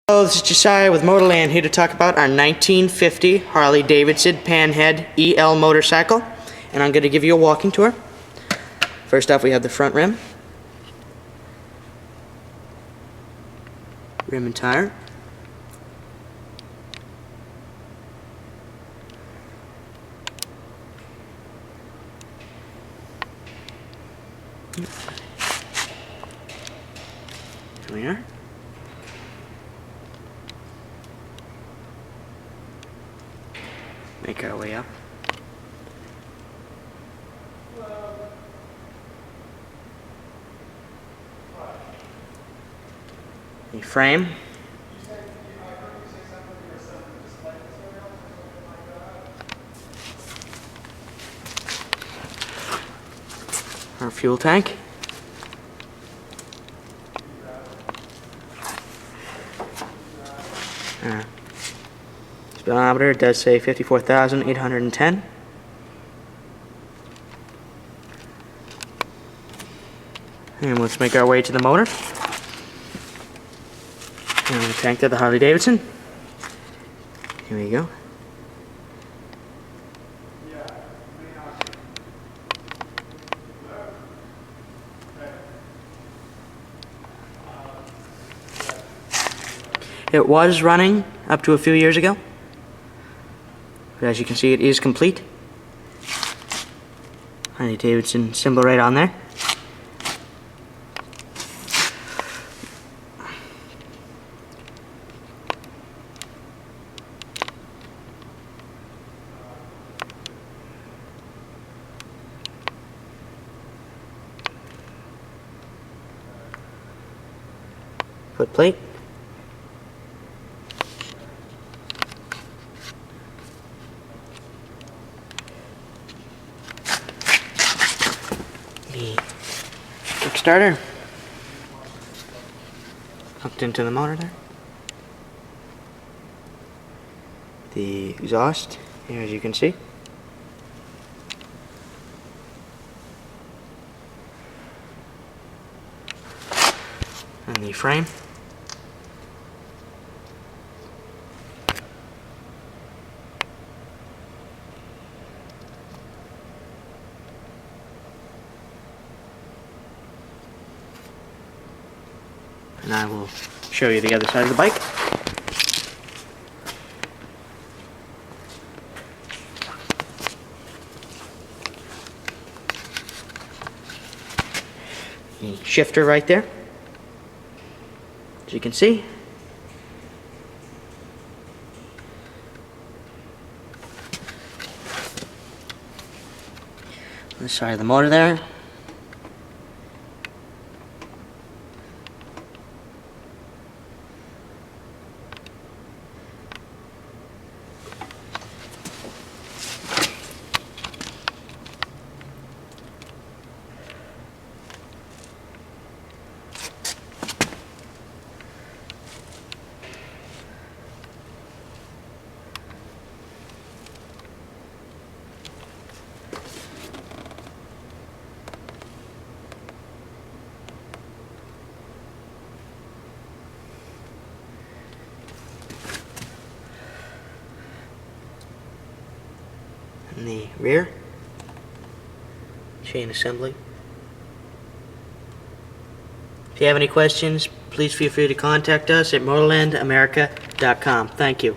Hello, this is Josiah with Motorland, here to talk about our 1950 Harley Davidson Panhead EL motorcycle, and I'm going to give you a walking tour. First off, we have the front rim and tire. Here we are. Make our way up. The frame. Our fuel tank. Speedometer does say 54,810. And let's make our way to the motor. And we tank to the Harley Davidson. Here we go. It was running up to a few years ago, but as you can see, it is complete. Harley Davidson symbol right on there. Foot plate. The Kickstarter hooked into the motor there. The exhaust here, as you can see. And the frame. And I will show you the other side of the bike. The shifter right there, as you can see. This side of the motor there. In the rear, chain assembly. If you have any questions, please feel free to contact us at motorlandamerica.com. Thank you.